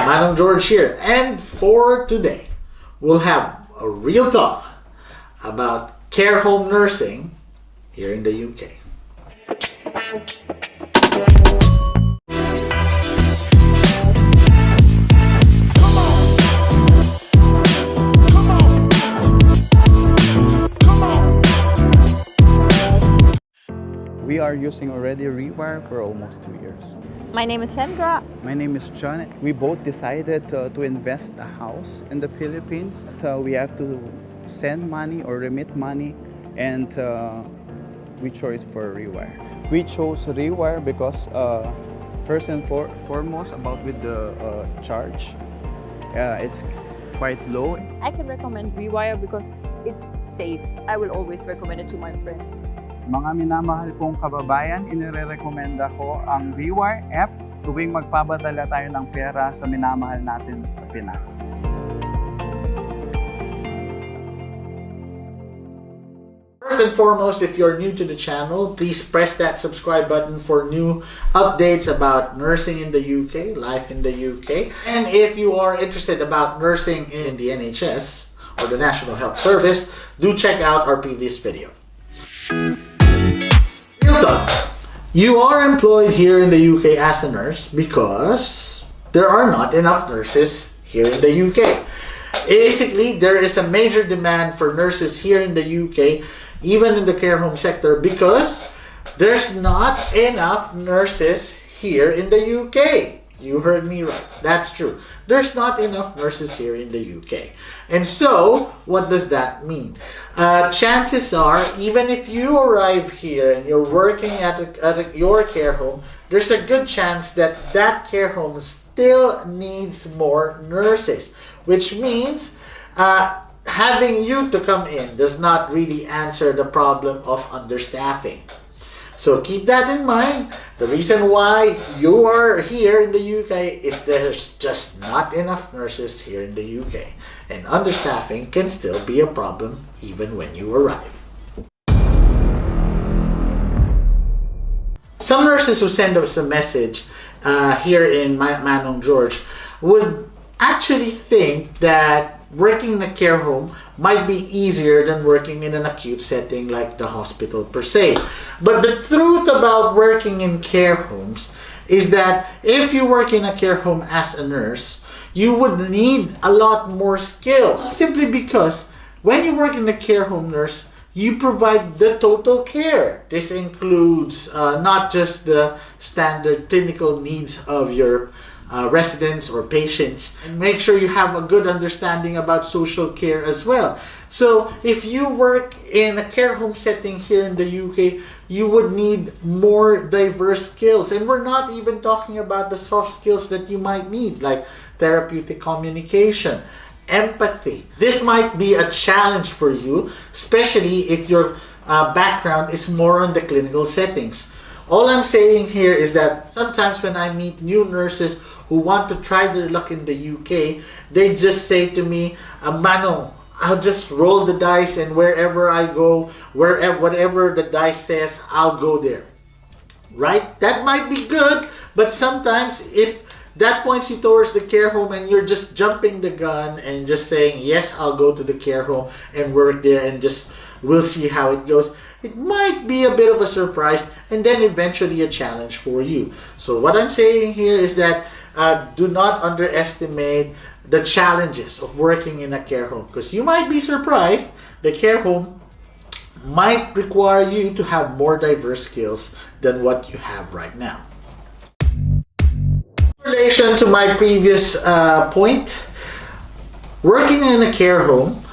Manong George here, and for today, we'll have a real talk about care home nursing here in the UK. We are using already Rewire for almost 2 years. My name is Sandra. My name is John. We both decided to invest a house in the Philippines. We have to send money or remit money, and we chose for Rewire. We chose Rewire because first and foremost about with the charge. It's quite low. I can recommend Rewire because it's safe. I will always recommend it to my friends. Mga minamahal kong kababayan, inirekomenda ko ang Rewire app tuwing magpapadala tayo ng pera sa minamahal natin sa Pinas. First and foremost, if you're new to the channel, please press that subscribe button for new updates about nursing in the UK, life in the UK. And if you are interested about nursing in the NHS or the National Health Service, do check out our previous video. Real talk. You are employed here in the UK as a nurse because there are not enough nurses here in the UK. Basically, there is a major demand for nurses here in the UK, even in the care home sector, because there's not enough nurses here in the UK. You heard me right. That's true. There's not enough nurses here in the UK. And so, what does that mean? Chances are, even if you arrive here and you're working at your care home, there's a good chance that that care home still needs more nurses, which means having you to come in does not really answer the problem of understaffing. So keep that in mind. The reason why you are here in the UK is there's just not enough nurses here in the UK. And understaffing can still be a problem even when you arrive. Some nurses who send us a message here in Manong George would actually think that working in a care home might be easier than working in an acute setting like the hospital per se. But the truth about working in care homes is that if you work in a care home as a nurse, you would need a lot more skills, simply because when you work in a care home nurse, you provide the total care. This includes not just the standard clinical needs of your residents or patients, and make sure you have a good understanding about social care as well. So if you work in a care home setting here in the UK, you would need more diverse skills, and we're not even talking about the soft skills that you might need, like therapeutic communication, empathy. This might be a challenge for you, especially if your background is more on the clinical settings. All I'm saying here is that sometimes when I meet new nurses who want to try their luck in the UK, they just say to me, Mano, I'll just roll the dice, and wherever I go, whatever the dice says, I'll go there. Right? That might be good, but sometimes if that points you towards the care home and you're just jumping the gun and just saying, yes, I'll go to the care home and work there and just we'll see how it goes, it might be a bit of a surprise and then eventually a challenge for you. So what I'm saying here is that do not underestimate the challenges of working in a care home, because you might be surprised the care home might require you to have more diverse skills than what you have right now. In relation to my previous point, working in a care home,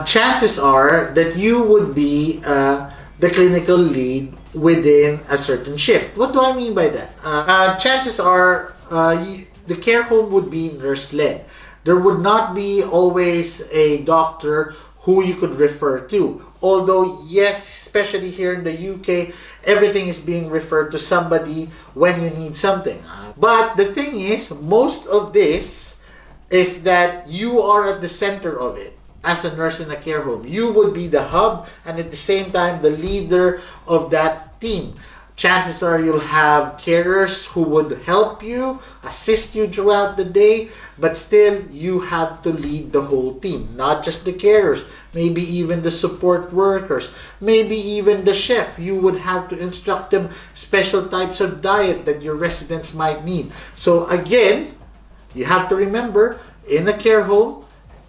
chances are that you would be the clinical lead within a certain shift. What do I mean by that? Chances are the care home would be nurse-led. There would not be always a doctor who you could refer to. Although, yes, especially here in the UK, everything is being referred to somebody when you need something. But the thing is, most of this is that you are at the center of it. As a nurse in a care home, you would be the hub and at the same time the leader of that team. Chances are you'll have carers who would help you, assist you throughout the day, but still you have to lead the whole team, not just the carers, maybe even the support workers, maybe even the chef. You would have to instruct them special types of diet that your residents might need. So again, you have to remember, in a care home,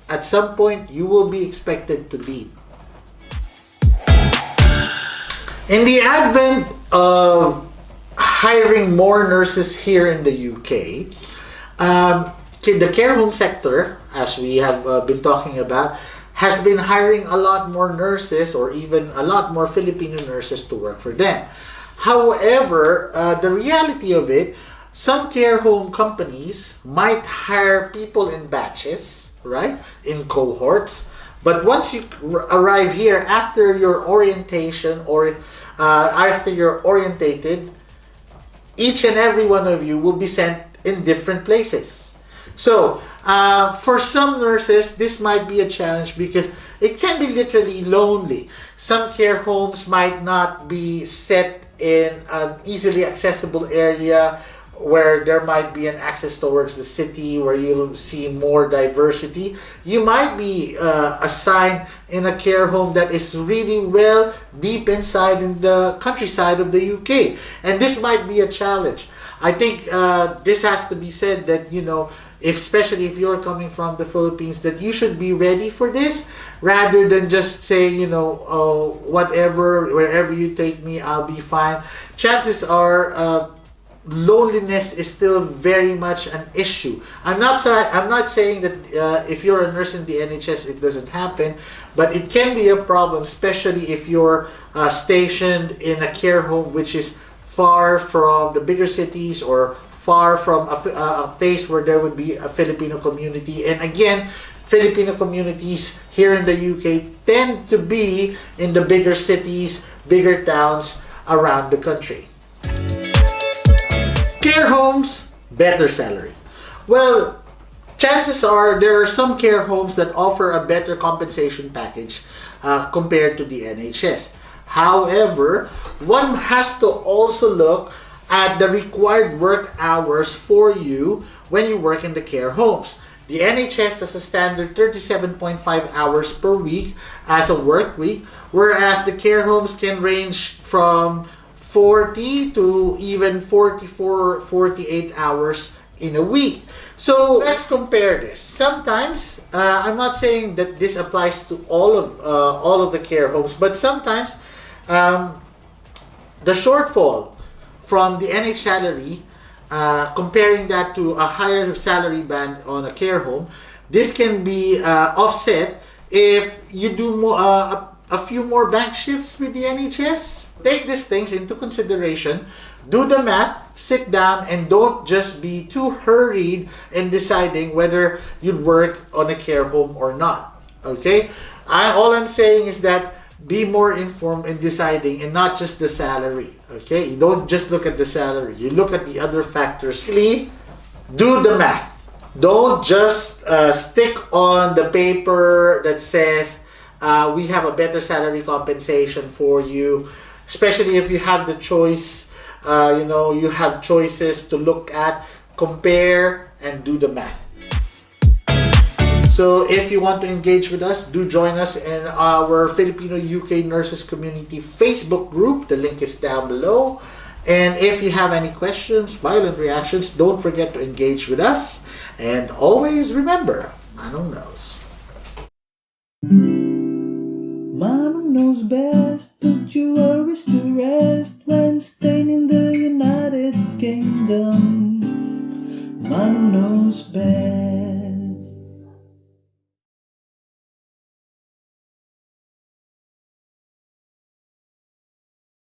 at some point you will be expected to lead. In the advent of hiring more nurses here in the UK, the care home sector, as we have been talking about, has been hiring a lot more nurses, or even a lot more Filipino nurses to work for them. However, the reality of it, some care home companies might hire people in batches, right, in cohorts. But once you arrive here, after your orientation, or after you're orientated, each and every one of you will be sent in different places. So for some nurses, this might be a challenge because it can be literally lonely. Some care homes might not be set in an easily accessible area where there might be an access towards the city, where you'll see more diversity. You might be assigned in a care home that is really well deep inside in the countryside of the UK, and this might be a challenge. I think this has to be said that, you know, especially if you're coming from the Philippines, that you should be ready for this, rather than just say, you know, whatever, wherever you take me, I'll be fine. Chances are loneliness is still very much an issue. I'm not saying that if you're a nurse in the NHS it doesn't happen, but it can be a problem, especially if you're stationed in a care home which is far from the bigger cities, or far from a place where there would be a Filipino community. And again, Filipino communities here in the UK tend to be in the bigger cities, bigger towns around the country. Care homes, better salary. Well, chances are there are some care homes that offer a better compensation package compared to the NHS. However, one has to also look at the required work hours for you when you work in the care homes. The NHS has a standard 37.5 hours per week as a work week, whereas the care homes can range from 40 to even 44, 48 hours in a week. So let's compare this. Sometimes, I'm not saying that this applies to all of the care homes, but sometimes the shortfall from the NH salary, comparing that to a higher salary band on a care home, this can be offset if you do more, a few more bank shifts with the NHS. Take these things into consideration, do the math, sit down, and don't just be too hurried in deciding whether you'd work on a care home or not. Okay? All I'm saying is that be more informed in deciding, and not just the salary. Okay? You don't just look at the salary. You look at the other factors. Do the math. Don't just stick on the paper that says we have a better salary compensation for you. Especially if you have the choice, you have choices to look at, compare, and do the math. So if you want to engage with us, do join us in our Filipino UK Nurses Community Facebook group. The link is down below. And if you have any questions, violent reactions, don't forget to engage with us. And always remember, Manong knows. Manong knows best, put your worries to rest Wednesday.